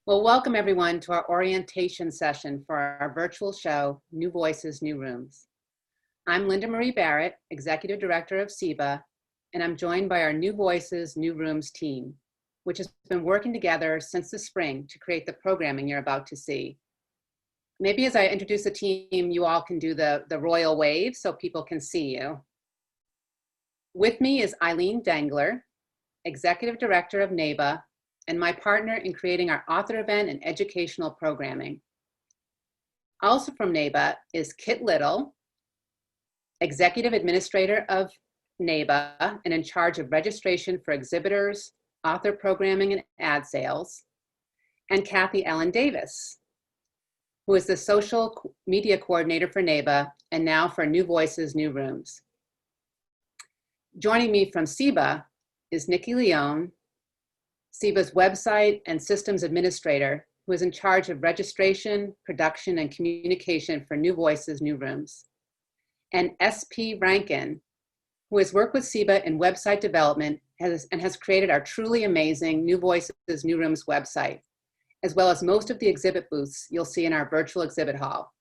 Well, welcome everyone to our orientation session for our virtual show, New Voices, New Rooms. I'm Linda Marie Barrett, Executive Director of SEBA, and I'm joined by our New Voices, New Rooms team, which has been working together since the spring to create the programming you're about to see. Maybe as I introduce the team, you all can do the royal wave so people can see you. With me is Eileen Dengler, Executive Director of Neba, and my partner in creating our author event and educational programming. Also from Neba is Kit Little, Executive Administrator of Neba and in charge of registration for exhibitors, author programming, and ad sales, and Kathy Ellen Davis, who is the social media coordinator for Neba and now for New Voices, New Rooms. Joining me from SEBA is Nikki Leone, SEBA's website and systems administrator, who is in charge of registration, production, and communication for New Voices, New Rooms. And SP Rankin, who has worked with SEBA in website development and has created our truly amazing New Voices, New Rooms website, as well as most of the exhibit booths you'll see in our virtual exhibit hall.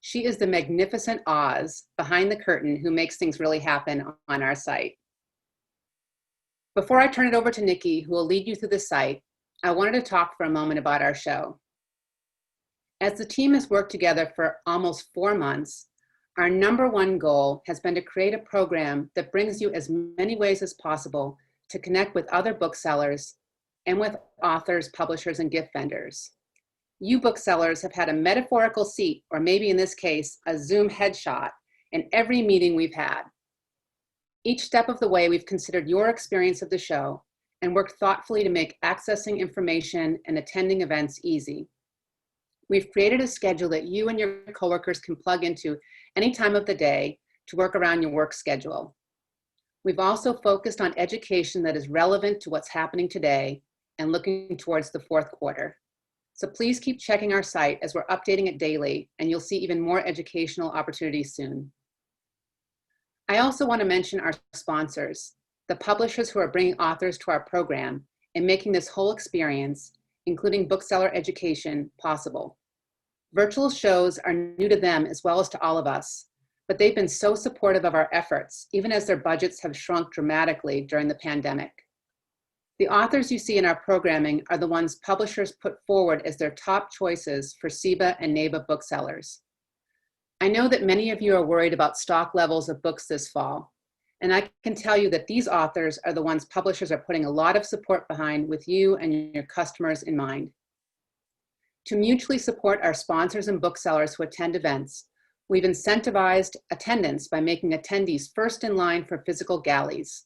She is the magnificent Oz behind the curtain who makes things really happen on our site. Before I turn it over to Nikki, who will lead you through the site, I wanted to talk for a moment about our show. As the team has worked together for almost 4 months, our #1 goal has been to create a program that brings you as many ways as possible to connect with other booksellers and with authors, publishers, and gift vendors. You booksellers have had a metaphorical seat, or maybe in this case, a Zoom headshot in every meeting we've had. Each step of the way, we've considered your experience of the show and worked thoughtfully to make accessing information and attending events easy. We've created a schedule that you and your coworkers can plug into any time of the day to work around your work schedule. We've also focused on education that is relevant to what's happening today and looking towards the fourth quarter. So please keep checking our site as we're updating it daily, and you'll see even more educational opportunities soon. I also want to mention our sponsors, the publishers who are bringing authors to our program and making this whole experience, including bookseller education, possible. Virtual shows are new to them as well as to all of us, but they've been so supportive of our efforts, even as their budgets have shrunk dramatically during the pandemic. The authors you see in our programming are the ones publishers put forward as their top choices for SEBA and Neba booksellers. I know that many of you are worried about stock levels of books this fall, and I can tell you that these authors are the ones publishers are putting a lot of support behind with you and your customers in mind. To mutually support our sponsors and booksellers who attend events, we've incentivized attendance by making attendees first in line for physical galleys.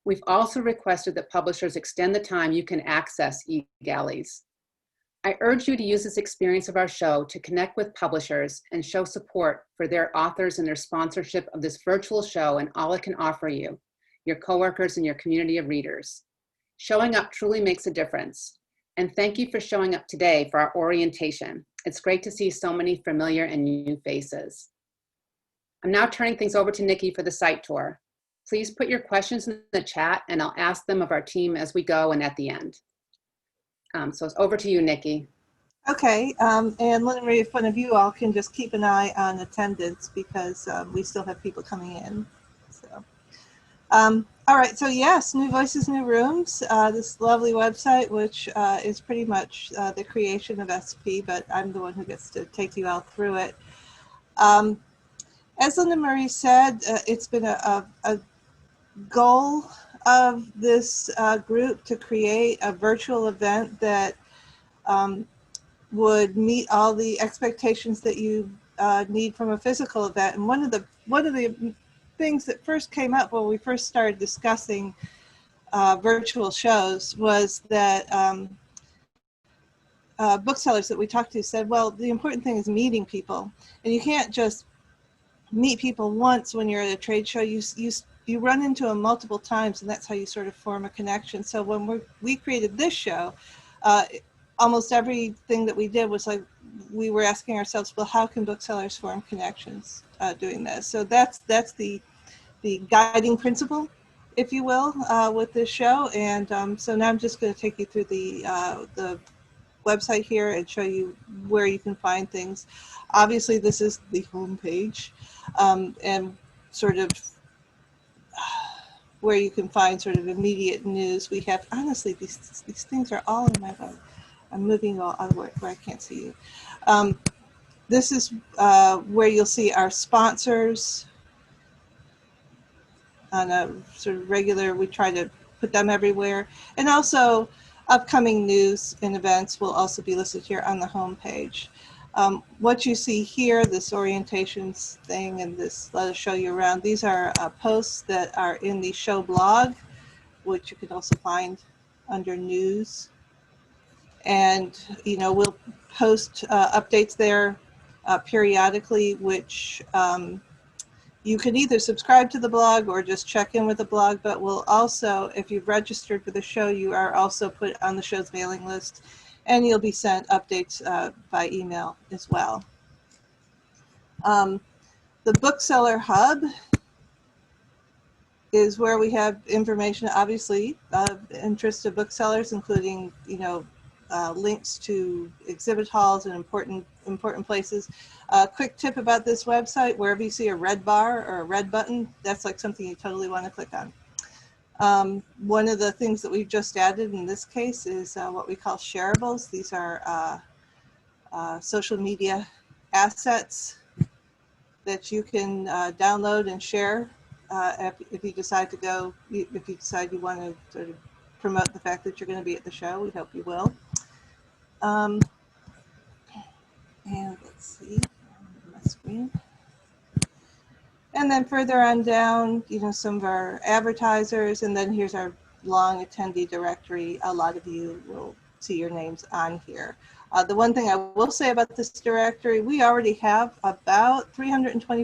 We've also requested that publishers extend the time you can access e-galleys. I urge you to use this experience of our show to connect with publishers and show support for their authors and their sponsorship of this virtual show and all it can offer you, your coworkers, and your community of readers. Showing up truly makes a difference. And thank you for showing up today for our orientation. It's great to see so many familiar and new faces. I'm now turning things over to Nikki for the site tour. Please put your questions in the chat and I'll ask them of our team as we go and at the end. So it's over to you, Nikki. Okay, and Linda Marie, if one of you all can just keep an eye on attendance because we still have people coming in. So, all right, so yes, New Voices, New Rooms, this lovely website, which is pretty much the creation of SP, but I'm the one who gets to take you all through it. As Linda Marie said, it's been a goal of this group to create a virtual event that would meet all the expectations that you need from a physical event. And one of the things that first came up when we first started discussing virtual shows was that booksellers that we talked to said, well, the important thing is meeting people, and you can't just meet people once when you're at a trade show. You run into them multiple times, and that's how you sort of form a connection. So when we created this show, almost everything that we did was like, we were asking ourselves, well, how can booksellers form connections doing this? So that's the guiding principle, if you will, with this show. And so now I'm just going to take you through the website here and show you where you can find things. Obviously, this is the home page, and sort of where you can find sort of immediate news. We have, honestly, these things are all in my web. I'm moving all out of where I can't see you. This is where you'll see our sponsors on a sort of regular, we try to put them everywhere. And also upcoming news and events will also be listed here on the home page. What you see here, this orientations thing and this let us show you around, these are posts that are in the show blog, which you can also find under news. And, you know, we'll post updates there periodically, which you can either subscribe to the blog or just check in with the blog, but we'll also, if you've registered for the show, you are also put on the show's mailing list, and you'll be sent updates by email as well. The Bookseller Hub is where we have information, obviously, of interest to booksellers, including, you know, links to exhibit halls and important places. Quick tip about this website: wherever you see a red bar or a red button, that's like something you totally want to click on. One of the things that we've just added in this case is what we call shareables. These are social media assets that you can download and share if you decide to go, if you decide you want to sort of promote the fact that you're going to be at the show. We hope you will. And let's see, my screen. And then further on down, you know, some of our advertisers, and then here's our long attendee directory. A lot of you will see your names on here. The one thing I will say about this directory, we already have about 320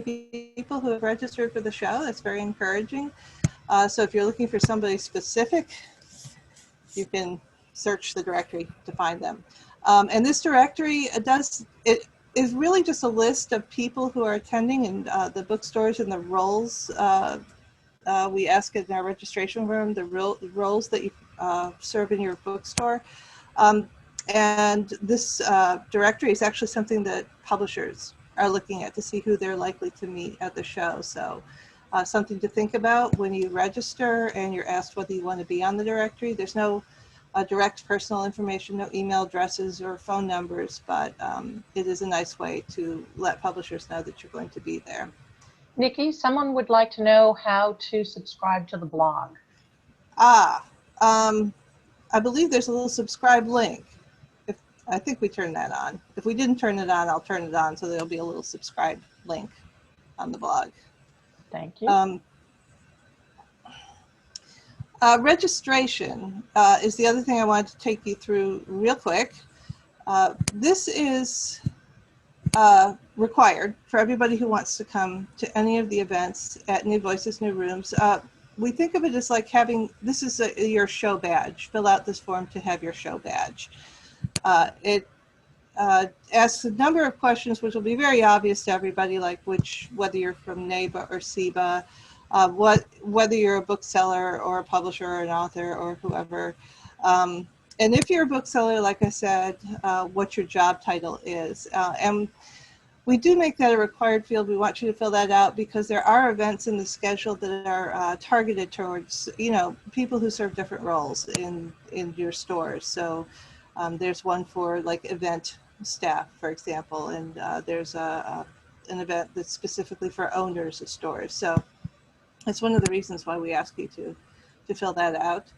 people who have registered for the show. That's very encouraging. So if you're looking for somebody specific, you can search the directory to find them. And this directory, it is really just a list of people who are attending in the bookstores and the roles. We ask in our registration room the roles that you serve in your bookstore. And this directory is actually something that publishers are looking at to see who they're likely to meet at the show. So something to think about when you register and you're asked whether you want to be on the directory. There's no direct personal information, no email addresses or phone numbers, but it is a nice way to let publishers know that you're going to be there. Nikki, someone would like to know how to subscribe to the blog. I believe there's a little subscribe link. I think we turned that on. If we didn't turn it on, I'll turn it on, so there'll be a little subscribe link on the blog. Thank you. Registration is the other thing I wanted to take you through real quick. This is required for everybody who wants to come to any of the events at New Voices, New Rooms. We think of it as like having, this is your show badge. Fill out this form to have your show badge. It asks a number of questions which will be very obvious to everybody, like whether you're from Neba or SIBA, whether you're a bookseller or a publisher or an author or whoever. And if you're a bookseller, like I said, what your job title is. And we do make that a required field. We want you to fill that out because there are events in the schedule that are targeted towards, you know, people who serve different roles in your stores. So there's one for like event staff, for example, and there's an event that's specifically for owners of stores. So that's one of the reasons why we ask you to fill that out.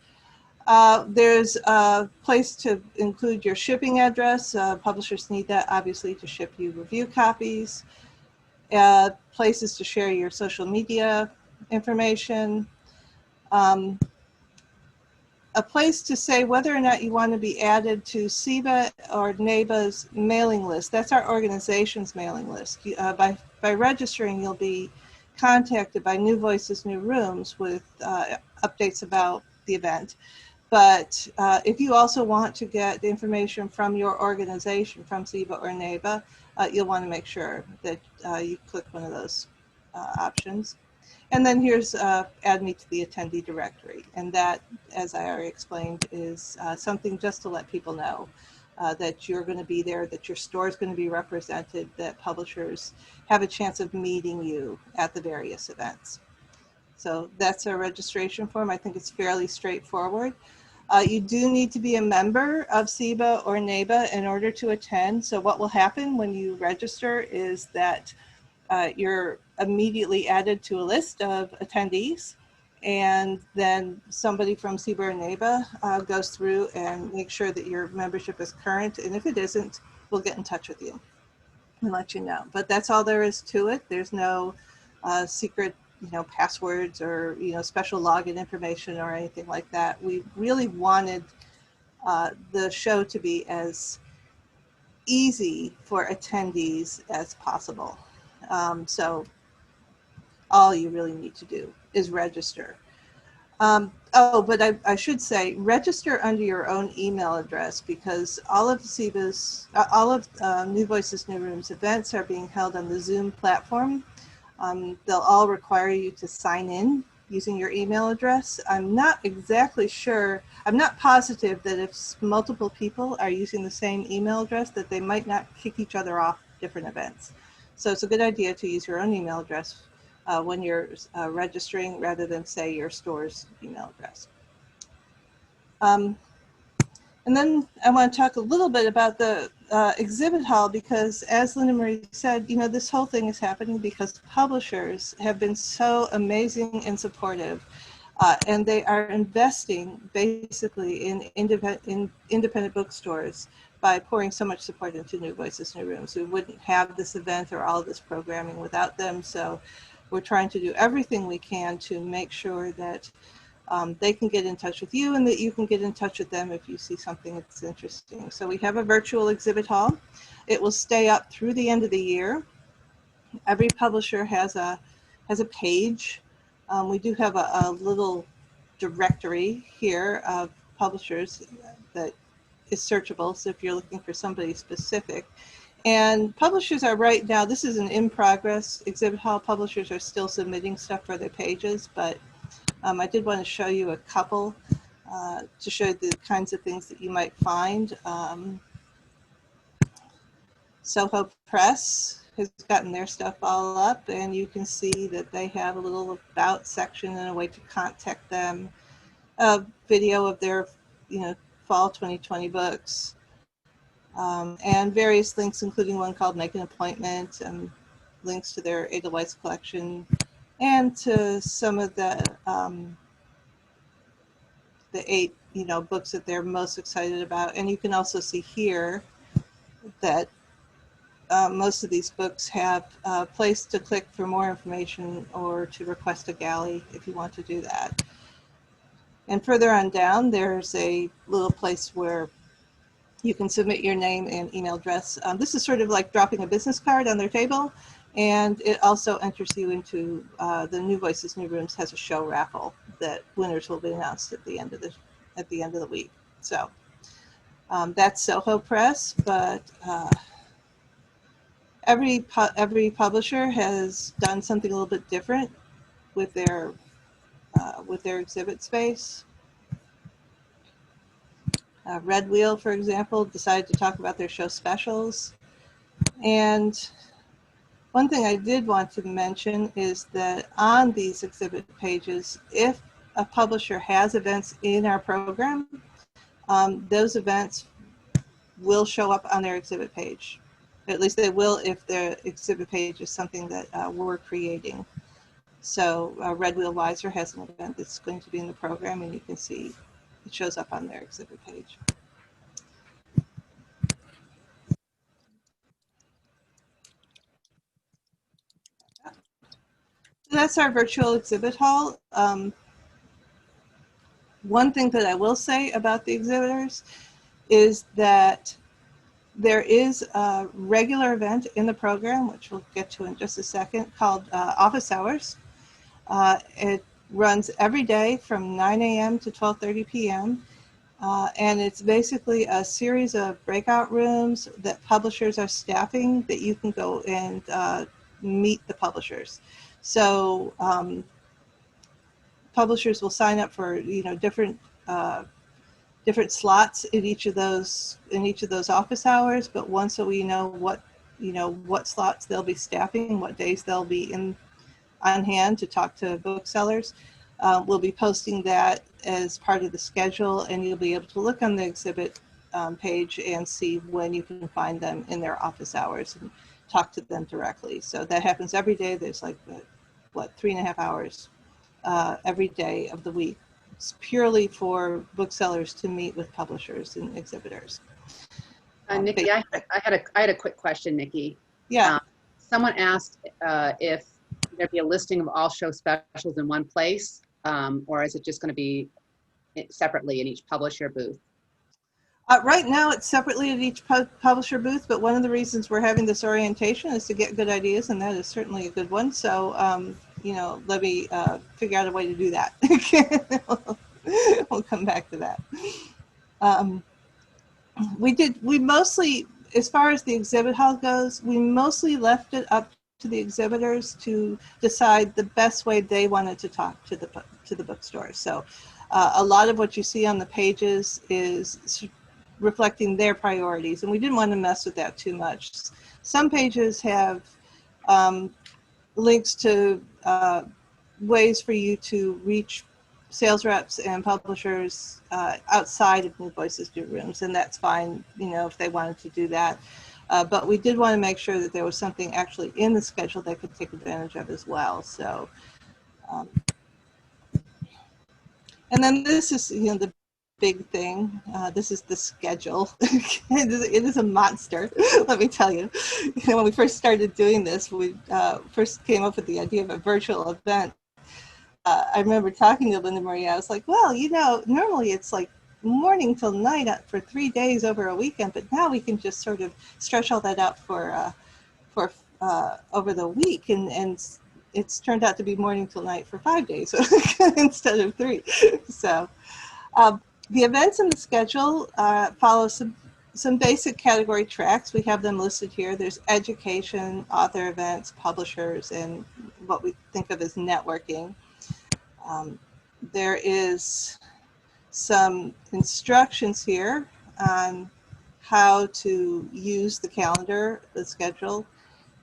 There's a place to include your shipping address. Publishers need that, obviously, to ship you review copies. Places to share your social media information. A place to say whether or not you want to be added to SIBA or Neba's mailing list. That's our organization's mailing list. By registering, you'll be contacted by New Voices, New Rooms with updates about the event. But if you also want to get the information from your organization, from SIBA or Neba, you'll want to make sure that you click one of those options. And then here's add me to the attendee directory. And that, as I already explained, is something just to let people know that you're going to be there, that your store is going to be represented, that publishers have a chance of meeting you at the various events. So that's our registration form. I think it's fairly straightforward. You do need to be a member of SEBA or Neba in order to attend. So what will happen when you register is that you're immediately added to a list of attendees, and then somebody from SEBA or Neba goes through and makes sure that your membership is current. And if it isn't, we'll get in touch with you and let you know. But that's all there is to it. There's no secret, passwords or, special login information or anything like that. We really wanted the show to be as easy for attendees as possible. So all you really need to do is register. But I should say, register under your own email address, because all of SEBA's, all of New Voices, New Rooms events are being held on the Zoom platform. They'll all require you to sign in using your email address. I'm not exactly sure, I'm not positive that if multiple people are using the same email address, that they might not kick each other off different events. So it's a good idea to use your own email address when you're registering, rather than say your store's email address. And then I want to talk a little bit about the exhibit hall, because as Linda Marie said, this whole thing is happening because publishers have been so amazing and supportive, and they are investing basically in independent bookstores by pouring so much support into New Voices, New Rooms. We wouldn't have this event or all of this programming without them. So we're trying to do everything we can to make sure that they can get in touch with you, and that you can get in touch with them if you see something that's interesting. So we have a virtual exhibit hall. It will stay up through the end of the year. Every publisher has a page. We do have a little directory here of publishers that is searchable. So if you're looking for somebody specific, and publishers are right now, this is an in progress exhibit hall. Publishers are still submitting stuff for their pages, but I did want to show you a couple to show the kinds of things that you might find. Soho Press has gotten their stuff all up, and you can see that they have a little about section and a way to contact them. A video of their, fall 2020 books, and various links, including one called Make an Appointment, and links to their Edelweiss collection, and to some of the 8 books that they're most excited about. And you can also see here that most of these books have a place to click for more information or to request a galley if you want to do that. And further on down, there's a little place where you can submit your name and email address. This is sort of like dropping a business card on their table, and it also enters you into the New Voices, New Rooms has a show raffle that winners will be announced at the end of the week. So that's Soho Press, but every publisher has done something a little bit different with their exhibit space. Red Wheel, for example, decided to talk about their show specials. And one thing I did want to mention is that on these exhibit pages, if a publisher has events in our program, those events will show up on their exhibit page. At least they will if the exhibit page is something that we're creating. So Red Wheel Wiser has an event that's going to be in the program, and you can see it shows up on their exhibit page. So that's our virtual exhibit hall. One thing that I will say about the exhibitors is that there is a regular event in the program, which we'll get to in just a second, called Office Hours. It runs every day from 9 a.m. to 12:30 p.m. And it's basically a series of breakout rooms that publishers are staffing that you can go and meet the publishers. So publishers will sign up for different different slots in each of those office hours, but once so we know what slots they'll be staffing, what days they'll be on hand to talk to booksellers. We'll be posting that as part of the schedule, and you'll be able to look on the exhibit page and see when you can find them in their office hours and talk to them directly. So that happens every day. There's like, 3.5 hours every day of the week. It's purely for booksellers to meet with publishers and exhibitors. Nikki, I had a quick question, Nikki. Yeah. Someone asked if there'd be a listing of all show specials in one place, or is it just going to be separately in each publisher booth? Right now, it's separately at each publisher booth, but one of the reasons we're having this orientation is to get good ideas, and that is certainly a good one. So, let me figure out a way to do that. We'll come back to that. We mostly, as far as the exhibit hall goes, we mostly left it up to the exhibitors to decide the best way they wanted to talk to the bookstore. So a lot of what you see on the pages is reflecting their priorities, and we didn't want to mess with that too much. Some pages have links to ways for you to reach sales reps and publishers outside of New Voices New Rooms, and that's fine, if they wanted to do that. But we did want to make sure that there was something actually in the schedule they could take advantage of as well. So, and then this is, the big thing. This is the schedule. It is a monster, let me tell you. When we first started doing this, we first came up with the idea of a virtual event. I remember talking to Linda Marie. I was like, well, normally it's like morning till night for 3 days over a weekend, but now we can just sort of stretch all that out for over the week, and it's turned out to be morning till night for 5 days instead of 3. So the events in the schedule follow some basic category tracks. We have them listed here. There's education, author events, publishers, and what we think of as networking. There is some instructions here on how to use the calendar, the schedule.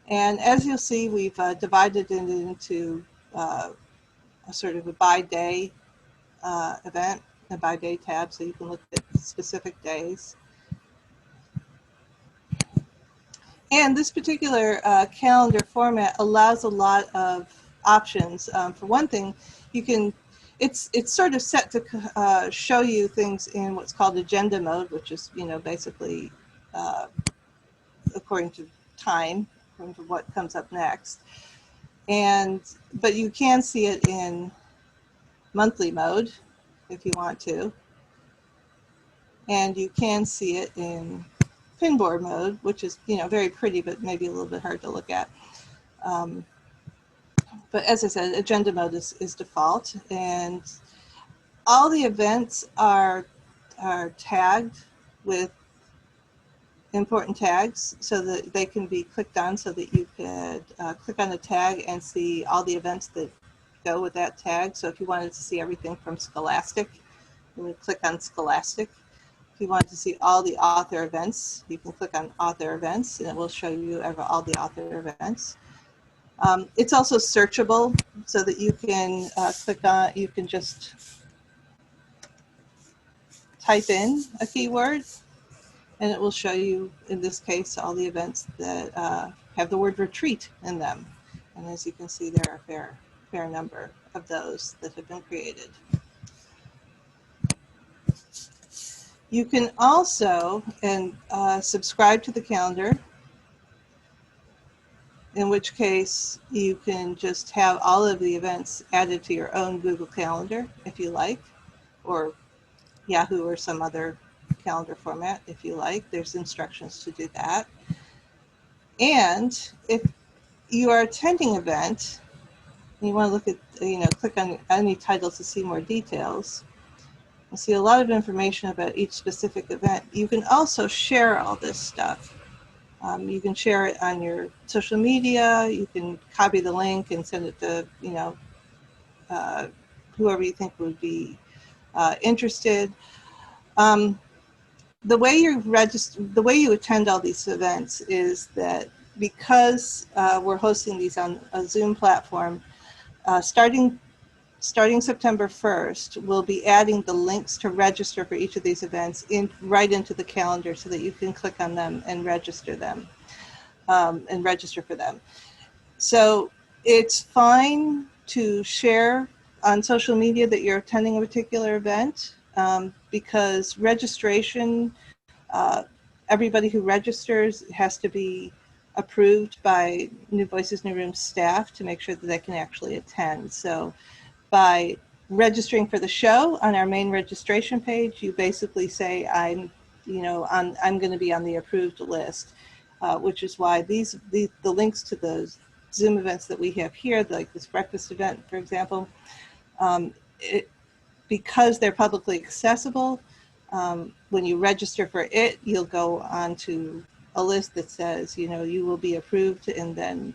And as you'll see, we've divided it into a sort of a by-day event, a by-day tab, so you can look at specific days. And this particular calendar format allows a lot of options. For one thing, it's sort of set to show you things in what's called agenda mode, which is, basically according to time, according to what comes up next. But you can see it in monthly mode if you want to. And you can see it in pinboard mode, which is, very pretty, but maybe a little bit hard to look at. But as I said, agenda mode is default, and all the events are tagged with important tags so that they can be clicked on, so that you could click on the tag and see all the events that go with that tag. So if you wanted to see everything from Scholastic, you would click on Scholastic. If you wanted to see all the author events, you can click on author events, and it will show you all the author events. It's also searchable, so that you can you can just type in a keyword, and it will show you, in this case, all the events that have the word retreat in them. And as you can see, there are a fair number of those that have been created. You can also subscribe to the calendar, in which case you can just have all of the events added to your own Google Calendar if you like, or Yahoo or some other calendar format if you like. There's instructions to do that. And if you are attending an event and you want to look at, click on any titles to see more details, you'll see a lot of information about each specific event. You can also share all this stuff. You can share it on your social media. You can copy the link and send it to, whoever you think would be interested. The way you attend all these events is that because we're hosting these on a Zoom platform, starting September 1st, we'll be adding the links to register for each of these events right into the calendar so that you can click on them and register them and register for them. So it's fine to share on social media that you're attending a particular event because registration, everybody who registers has to be approved by New Voices, New Rooms staff to make sure that they can actually attend. So by registering for the show on our main registration page, you basically say, I'm going to be on the approved list, which is why the links to those Zoom events that we have here, like this breakfast event, for example, because they're publicly accessible, when you register for it, you'll go onto a list that says, you will be approved, and then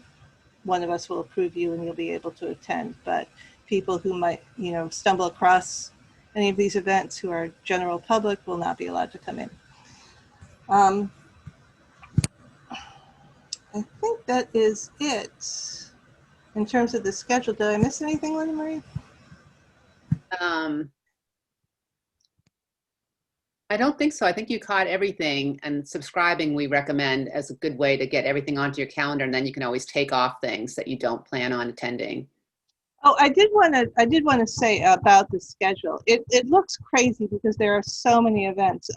one of us will approve you and you'll be able to attend. But people who might, stumble across any of these events who are general public will not be allowed to come in. I think that is it in terms of the schedule. Did I miss anything, Linda Marie? I don't think so. I think you caught everything, and subscribing we recommend as a good way to get everything onto your calendar, and then you can always take off things that you don't plan on attending. Oh, I did want to say about the schedule. It looks crazy because there are so many events.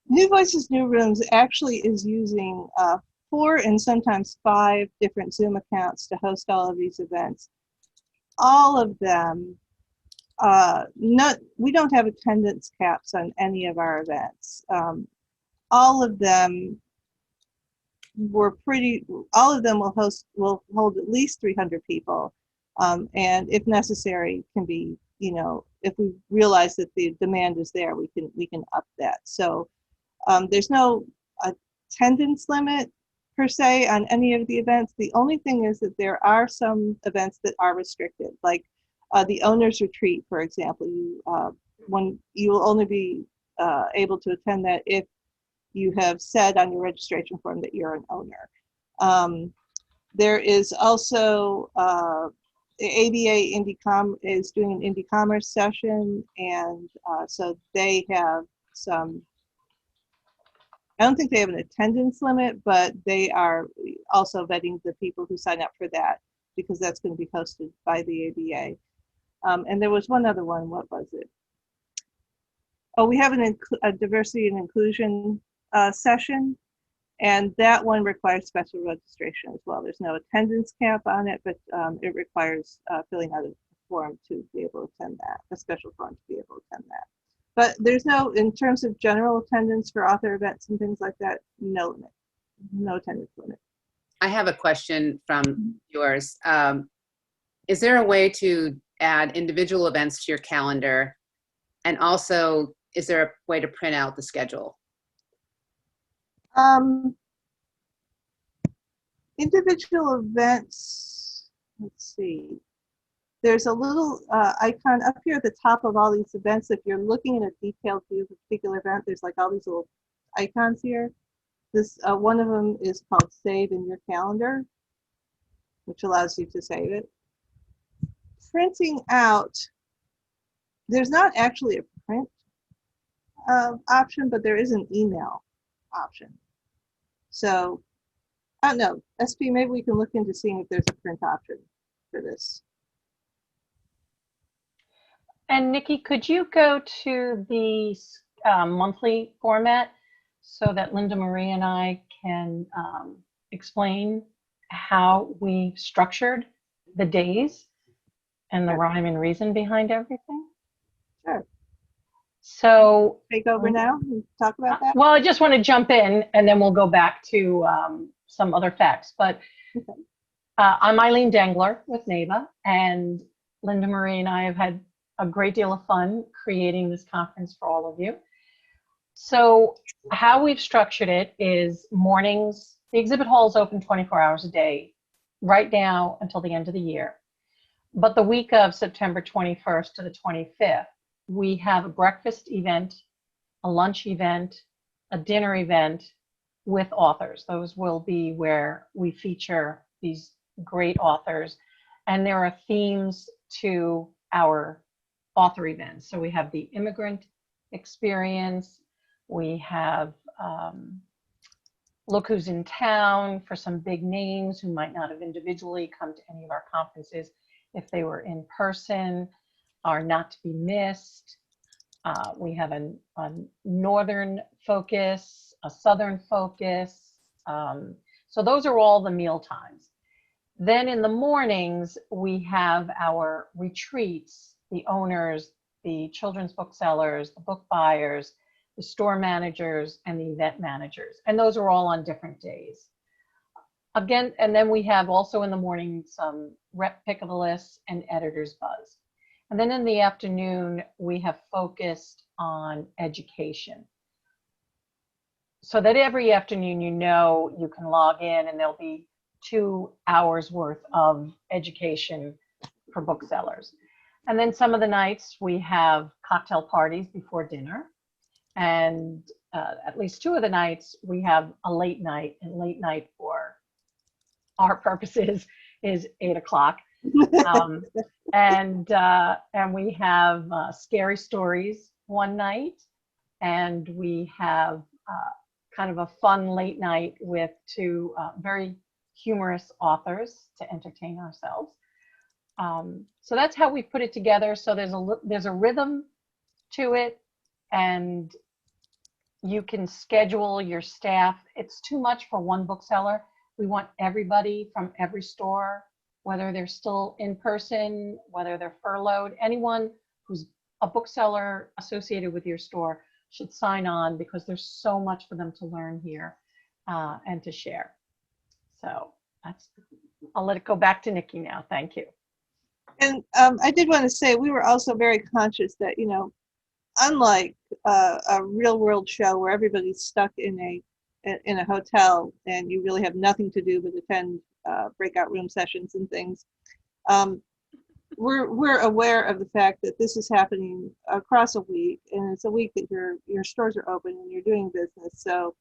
New Voices, New Rooms actually is using 4 and sometimes 5 different Zoom accounts to host all of these events. All of them, we don't have attendance caps on any of our events. All of them will hold at least 300 people. And if necessary, can be, if we realize that the demand is there, we can up that. So there's no attendance limit per se on any of the events. The only thing is that there are some events that are restricted, like the owner's retreat, for example. You will only be able to attend that if you have said on your registration form that you're an owner. There is also the ABA is doing an Indie Commerce session, and so they have some, I don't think they have an attendance limit, but they are also vetting the people who sign up for that because that's going to be hosted by the ABA. And there was one other one, what was it? Oh, we have a diversity and inclusion session, and that one requires special registration as well. There's no attendance cap on it, but it requires filling out a form to be able to attend that, a special form to be able to attend that. But there's no, in terms of general attendance for author events and things like that, no limit, no attendance limit. I have a question from yours. Is there a way to add individual events to your calendar? And also, is there a way to print out the schedule? Individual events, let's see. There's a little icon up here at the top of all these events. If you're looking at a detailed view of a particular event, there's like all these little icons here. This one of them is called Save in Your Calendar, which allows you to save it. Printing out, there's not actually a print option, but there is an email option. So, I don't know, SP, maybe we can look into seeing if there's a print option for this. And Nikki, could you go to the monthly format so that Linda Marie and I can explain how we structured the days and the rhyme and reason behind everything? Sure. So take over now and talk about that? Well, I just want to jump in and then we'll go back to some other facts. But okay. I'm Eileen Dengler with Neba, and Linda Marie and I have had a great deal of fun creating this conference for all of you. So how we've structured it is mornings, the exhibit hall is open 24 hours a day, right now until the end of the year. But the week of September 21st to the 25th, we have a breakfast event, a lunch event, a dinner event with authors. Those will be where we feature these great authors. And there are themes to our author events. So we have the immigrant experience. We have Look Who's in Town for some big names who might not have individually come to any of our conferences if they were in person. Our Not to Be Missed. We have a northern focus, a southern focus. So those are all the meal times. Then in the mornings, we have our retreats, the owners, the children's booksellers, the book buyers, the store managers, and the event managers. And those are all on different days. Again, and then we have also in the morning some rep pick of the list and editor's buzz. And then in the afternoon, we have focused on education. So that every afternoon, you know, you can log in and there'll be 2 hours worth of education for booksellers. And then some of the nights we have cocktail parties before dinner. And at least 2 of the nights we have a late night, and late night for our purposes is 8 o'clock. And we have scary stories one night, and we have kind of a fun late night with 2 very humorous authors to entertain ourselves. So that's how we put it together. So there's a rhythm to it, and you can schedule your staff. It's too much for one bookseller. We want everybody from every store, whether they're still in person, whether they're furloughed, anyone who's a bookseller associated with your store should sign on, because there's so much for them to learn here and to share. So I'll let it go back to Nikki now. Thank you. And I did want to say, we were also very conscious that, you know, unlike a real world show where everybody's stuck in a hotel and you really have nothing to do but attend breakout room sessions and things, we're aware of the fact that this is happening across a week, and it's a week that your stores are open and you're doing business. So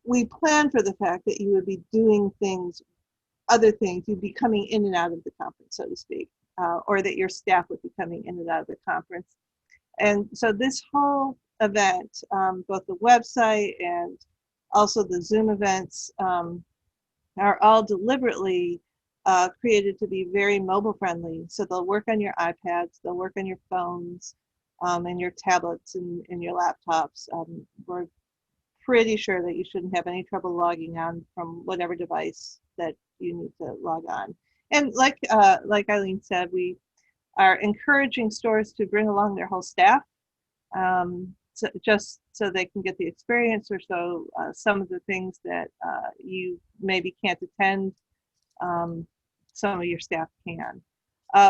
we plan for the fact that you would be doing things, other things, you'd be coming in and out of the conference, so to speak, or that your staff would be coming in and out of the conference. And so this whole event, both the website and also the Zoom events, are all deliberately created to be very mobile friendly. So they'll work on your iPads, they'll work on your phones, and your tablets and your laptops. We're pretty sure that you shouldn't have any trouble logging on from whatever device that you need to log on. And like Eileen said, we are encouraging stores to bring along their whole staff, so just so they can get the experience, or so some of the things that you maybe can't attend, some of your staff can.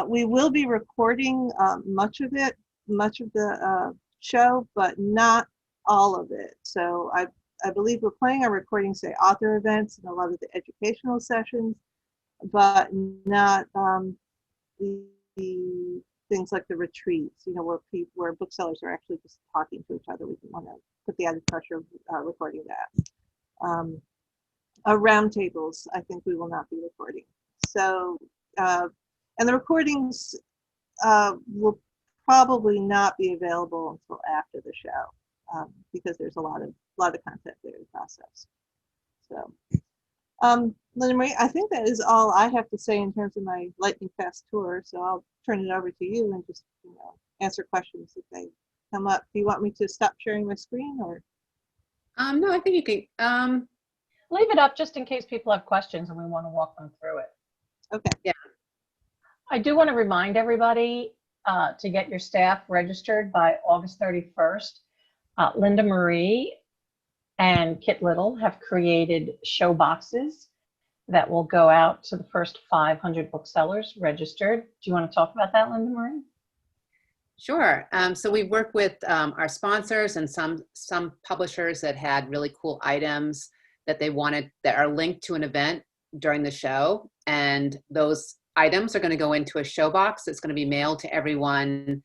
We will be recording much of the show, but not all of it. So I believe we're planning on recording, say, author events and a lot of the educational sessions, but not the things like the retreats, you know, where booksellers are actually just talking to each other. We didn't want to put the added pressure of recording that. Roundtables, I think we will not be recording. So, and the recordings will probably not be available until after the show, because there's a lot of content there to process. So, Linda Marie, I think that is all I have to say in terms of my lightning fast tour. So I'll turn it over to you and just, you know, answer questions if they come up. Do you want me to stop sharing my screen, or? No, I think you can. Leave it up just in case people have questions and we want to walk them through it. Okay. Yeah. I do want to remind everybody to get your staff registered by August 31st. Linda Marie and Kit Little have created show boxes that will go out to the first 500 booksellers registered. Do you want to talk about that, Linda Marie? Sure. So we work with our sponsors and some publishers that had really cool items that they wanted that are linked to an event during the show, and those items are going to go into a show box that's going to be mailed to everyone,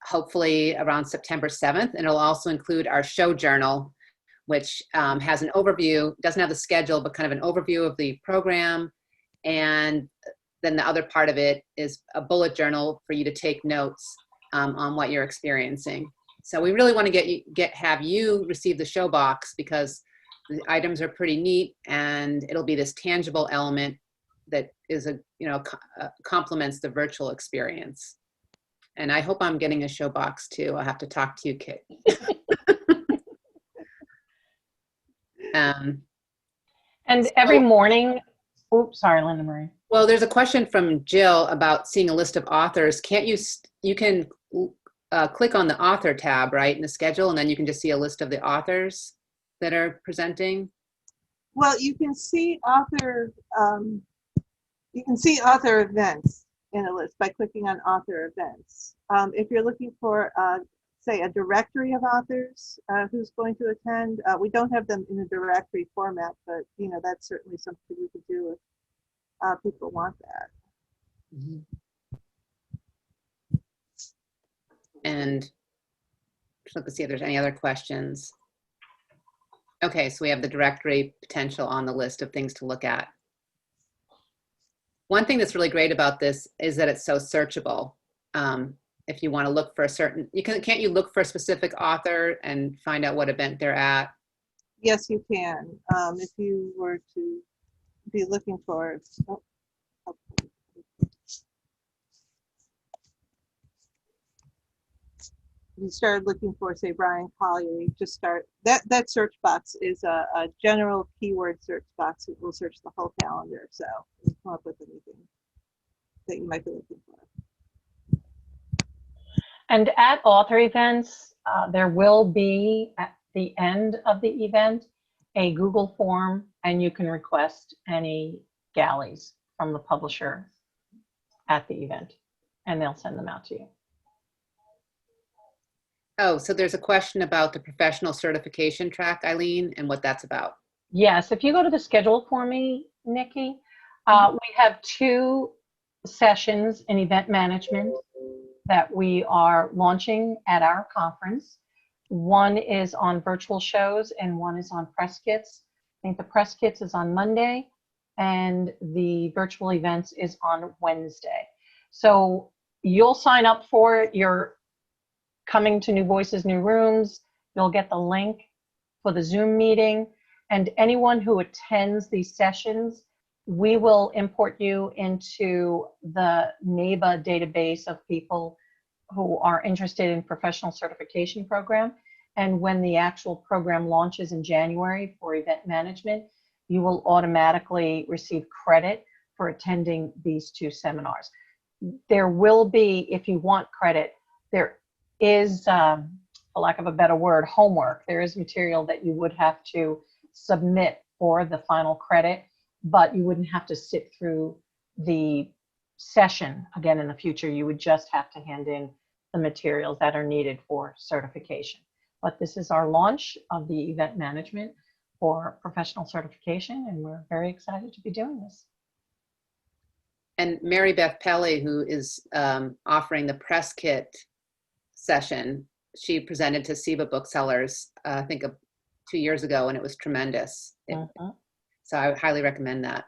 hopefully around September 7th. And it'll also include our show journal, which has an overview, doesn't have the schedule, but kind of an overview of the program. And then the other part of it is a bullet journal for you to take notes on what you're experiencing. So we really want to have you receive the show box because the items are pretty neat, and it'll be this tangible element that is complements the virtual experience. And I hope I'm getting a show box too. I'll have to talk to you, Kit. And every morning, oops, sorry, Linda Marie. Well, there's a question from Jill about seeing a list of authors. Can't you can click on the author tab, right, in the schedule, and then you can just see a list of the authors that are presenting? Well, you can see author events in a list by clicking on author events. If you're looking for, say, a directory of authors who's going to attend, we don't have them in a directory format, but that's certainly something we could do if people want that. Mm-hmm. And let's see if there's any other questions. Okay, so we have the directory potential on the list of things to look at. One thing that's really great about this is that it's so searchable. If you want to look for a certain, can't you look for a specific author and find out what event they're at? Yes, you can. If you were to be looking for, you started looking for, say, Brian Collier, you just start, that search box is a general keyword search box. It will search the whole calendar, so you come up with anything that you might be looking for. And at author events, there will be, at the end of the event, a Google form, and you can request any galleys from the publisher at the event, and they'll send them out to you. Oh, so there's a question about the professional certification track, Eileen, and what that's about. Yes, if you go to the schedule for me, Nikki, we have 2 sessions in event management that we are launching at our conference. One is on virtual shows and one is on press kits. I think the press kits is on Monday and the virtual events is on Wednesday. So you'll sign up for it. You're coming to New Voices, New Rooms. You'll get the link for the Zoom meeting, and anyone who attends these sessions, we will import you into the Neba database of people who are interested in professional certification program. And when the actual program launches in January for event management, you will automatically receive credit for attending these 2 seminars. There will be, if you want credit, there is, for lack of a better word, homework. There is material that you would have to submit for the final credit, but you wouldn't have to sit through the session again in the future. You would just have to hand in the materials that are needed for certification. But this is our launch of the event management for professional certification, and we're very excited to be doing this. And Mary Beth Pelly, who is offering the press kit session, she presented to Neba booksellers, I think 2 years ago, and it was tremendous. So I would highly recommend that.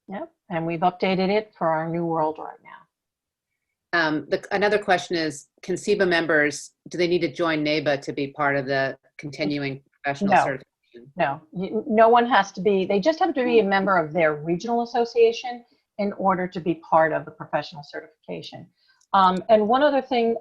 Yep, and we've updated it for our new world right now. Another question is, can Neba members, do they need to join Neba to be part of the continuing professional certification? No, no one has to be, they just have to be a member of their regional association in order to be part of the professional certification. And one other thing,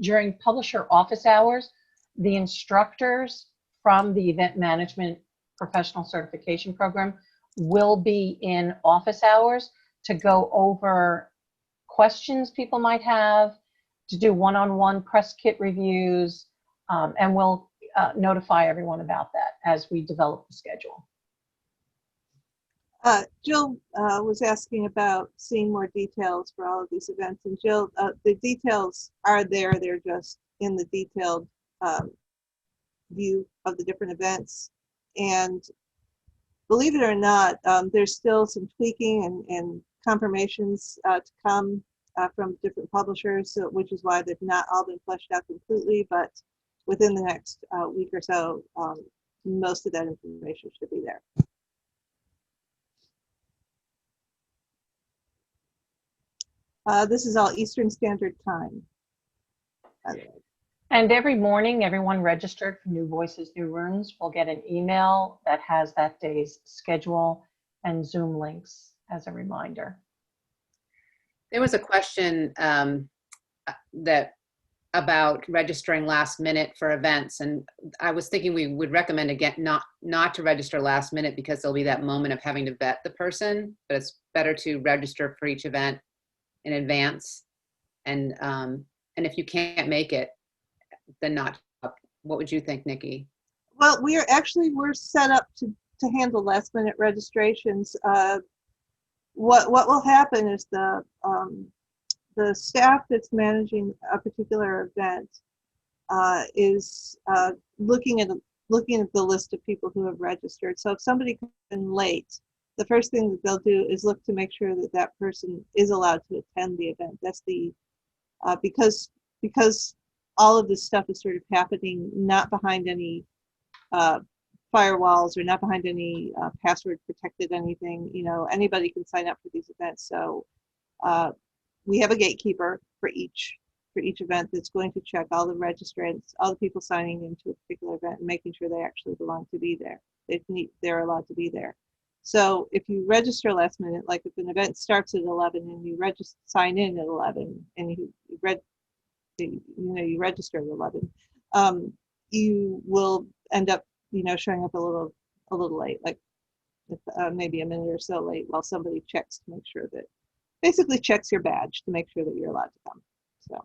during publisher office hours, the instructors from the event management professional certification program will be in office hours to go over questions people might have, to do one-on-one press kit reviews, and we'll notify everyone about that as we develop the schedule. Jill was asking about seeing more details for all of these events, and Jill, the details are there. They're just in the detailed view of the different events. And believe it or not, there's still some tweaking and confirmations to come from different publishers, so, which is why they've not all been fleshed out completely, but within the next week or so, most of that information should be there. This is all Eastern Standard Time, by the way. And every morning, everyone registered for New Voices, New Rooms will get an email that has that day's schedule and Zoom links as a reminder. There was a question that about registering last minute for events, and I was thinking we would recommend again not to register last minute because there'll be that moment of having to vet the person, but it's better to register for each event in advance. And if you can't make it, then not. What would you think, Nikki? Well, we're set up to handle last minute registrations. What will happen is the staff that's managing a particular event is looking at the list of people who have registered. So if somebody comes in late, the first thing that they'll do is look to make sure that that person is allowed to attend the event. That's the because all of this stuff is sort of happening not behind any firewalls or not behind any password protected anything. You know, anybody can sign up for these events. So we have a gatekeeper for each event that's going to check all the registrants, all the people signing into a particular event, and making sure they actually belong to be there. They're allowed to be there. So if you register last minute, like if an event starts at 11 and you sign in at 11 and you register at 11, you will end up showing up a little late, like maybe a minute or so late, while somebody checks to make sure that basically checks your badge to make sure that you're allowed to come. So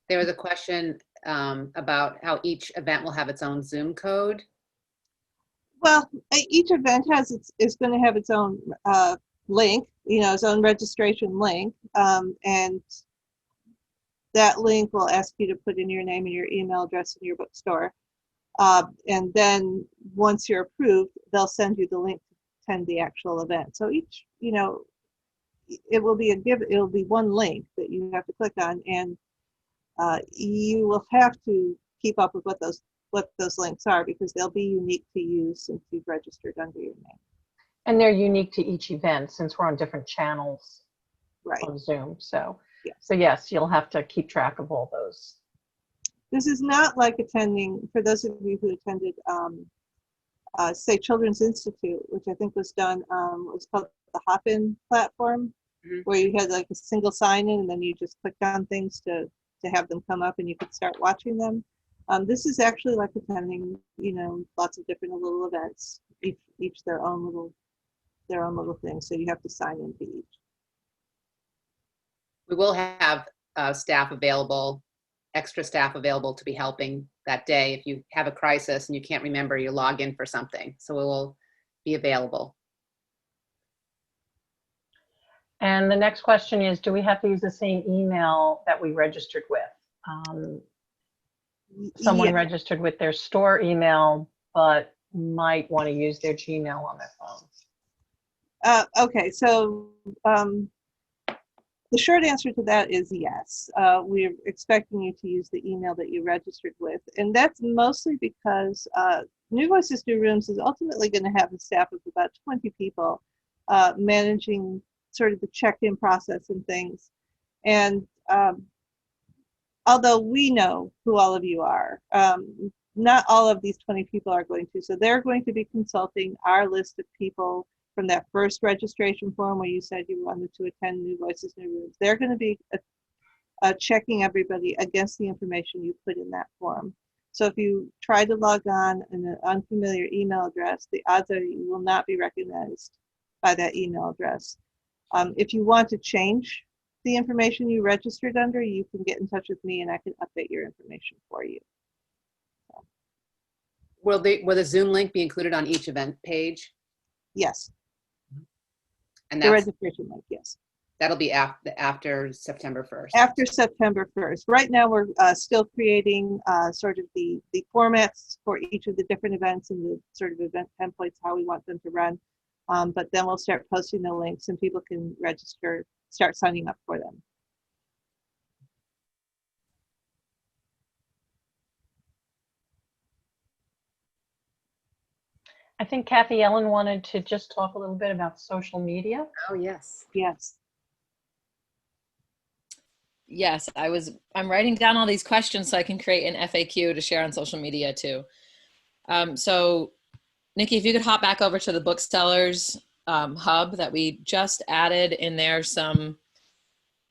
There was a question about how each event will have its own Zoom code. well, each event is going to have its own link, its own registration link, and that link will ask you to put in your name and your email address in your bookstore. And then once you're approved, they'll send you the link to attend the actual event. So each, it will be one link that you have to click on, and you will have to keep up with what those links are, because they'll be unique to you since you've registered under your name. And they're unique to each event since we're on different channels Right. on Zoom. So, Yes. So yes, you'll have to keep track of all those. This is not like attending, for those of you who attended, say, Children's Institute, which I think was done, was called the Hop-In platform, where you had like a single sign-in and then you just clicked on things to have them come up and you could start watching them. This is actually like attending, lots of different little events, each their own little thing. So you have to sign in to each. We will have staff available, extra staff available to be helping that day if you have a crisis and you can't remember your login for something. So we will be available. And the next question is, do we have to use the same email that we registered with? Someone registered with their store email, but might want to use their Gmail on their phone. Okay, so the short answer to that is yes. We're expecting you to use the email that you registered with, and that's mostly because New Voices, New Rooms is ultimately going to have a staff of about 20 people managing sort of the check-in process and things. And although we know who all of you are, not all of these 20 people are going to. So they're going to be consulting our list of people from that first registration form where you said you wanted to attend New Voices, New Rooms. They're going to be checking everybody against the information you put in that form. So if you try to log on in an unfamiliar email address, the odds are you will not be recognized by that email address. If you want to change the information you registered under, you can get in touch with me and I can update your information for you. So. Will the Zoom link be included on each event page? Yes. And the registration link, yes. That'll be after September 1st. After September 1st. Right now, we're still creating sort of the formats for each of the different events and the sort of event templates, how we want them to run. But then we'll start posting the links and people can register, start signing up for them. I think Kathy Ellen wanted to just talk a little bit about social media. Oh, yes. Yes. Yes, I'm writing down all these questions so I can create an FAQ to share on social media too. So Nikki, if you could hop back over to the Booksellers Hub that we just added in there, some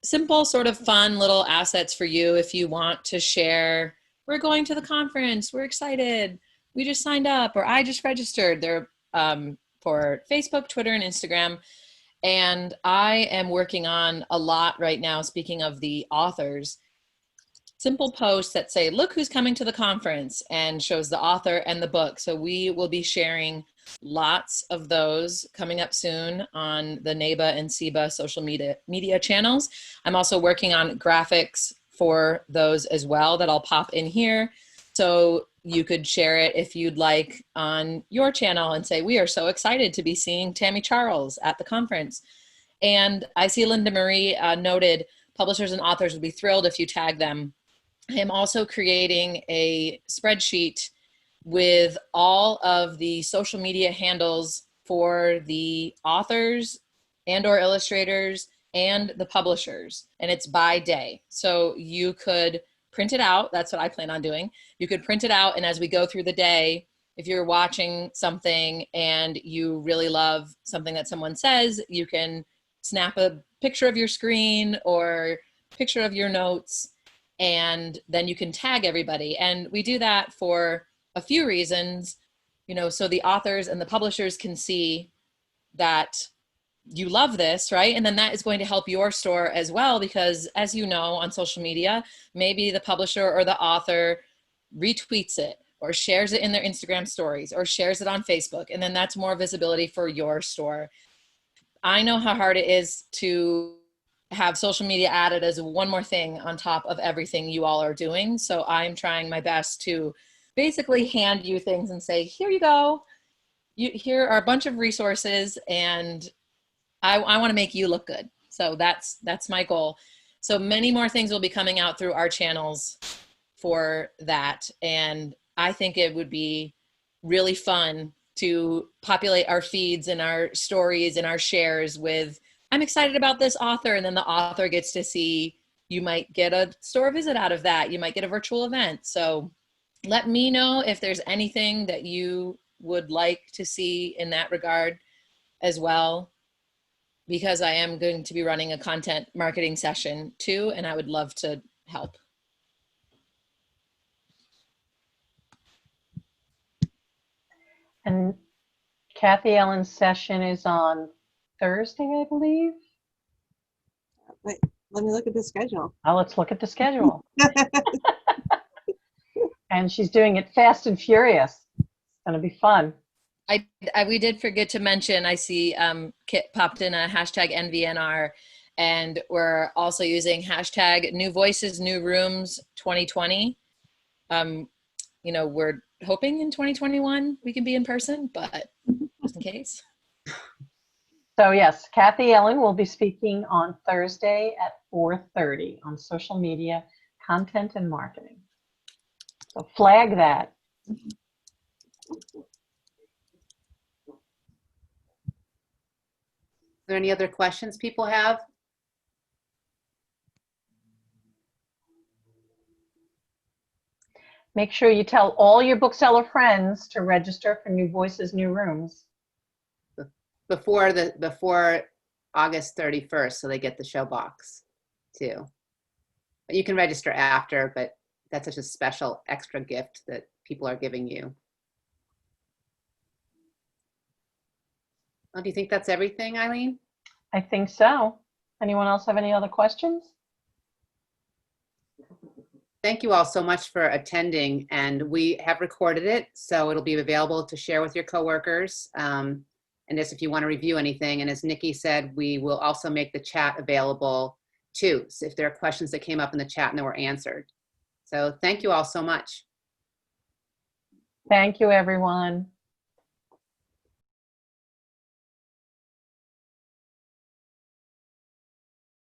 simple sort of fun little assets for you if you want to share, we're going to the conference, we're excited, we just signed up, or I just registered. They're for Facebook, Twitter, and Instagram. And I am working on a lot right now, speaking of the authors, simple posts that say, look who's coming to the conference, and shows the author and the book. So we will be sharing lots of those coming up soon on the Neba and Seba social media channels. I'm also working on graphics for those as well that I'll pop in here. So you could share it if you'd like on your channel and say, we are so excited to be seeing Tammy Charles at the conference. And I see Linda Marie noted publishers and authors would be thrilled if you tag them. I am also creating a spreadsheet with all of the social media handles for the authors and or illustrators and the publishers, and it's by day. So you could print it out. That's what I plan on doing. You could print it out, and as we go through the day, if you're watching something and you really love something that someone says, you can snap a picture of your screen or picture of your notes, and then you can tag everybody. And we do that for a few reasons, you know, so the authors and the publishers can see that you love this, right? And then that is going to help your store as well, because as you know, on social media, maybe the publisher or the author retweets it or shares it in their Instagram stories or shares it on Facebook. And then that's more visibility for your store. I know how hard it is to have social media added as one more thing on top of everything you all are doing. So I'm trying my best to basically hand you things and say, here you go. Here are a bunch of resources, and I want to make you look good. So that's my goal. So many more things will be coming out through our channels for that. And I think it would be really fun to populate our feeds and our stories and our shares with, I'm excited about this author. And then the author gets to see, you might get a store visit out of that. You might get a virtual event. So let me know if there's anything that you would like to see in that regard as well, because I am going to be running a content marketing session too, and I would love to help. And Kathy Ellen's session is on Thursday, I believe. Wait, let me look at the schedule. Oh, let's look at the schedule. And she's doing it fast and furious. It's going to be fun. We did forget to mention, I see Kit popped in a hashtag NVNR, and we're also using hashtag New Voices, New Rooms 2020. You know, we're hoping in 2021 we can be in person, but just in case. So yes, Kathy Ellen will be speaking on Thursday at 4:30 on social media, content and marketing. So flag that. Are there any other questions people have? Make sure you tell all your bookseller friends to register for New Voices, New Rooms. Before August 31st, so they get the show box too. But you can register after, but that's such a special extra gift that people are giving you. Well, do you think that's everything, Eileen? I think so. Anyone else have any other questions? Thank you all so much for attending, and we have recorded it, so it'll be available to share with your coworkers. And just if you want to review anything, and as Nikki said, we will also make the chat available too, so if there are questions that came up in the chat and that were answered. So thank you all so much. Thank you, everyone.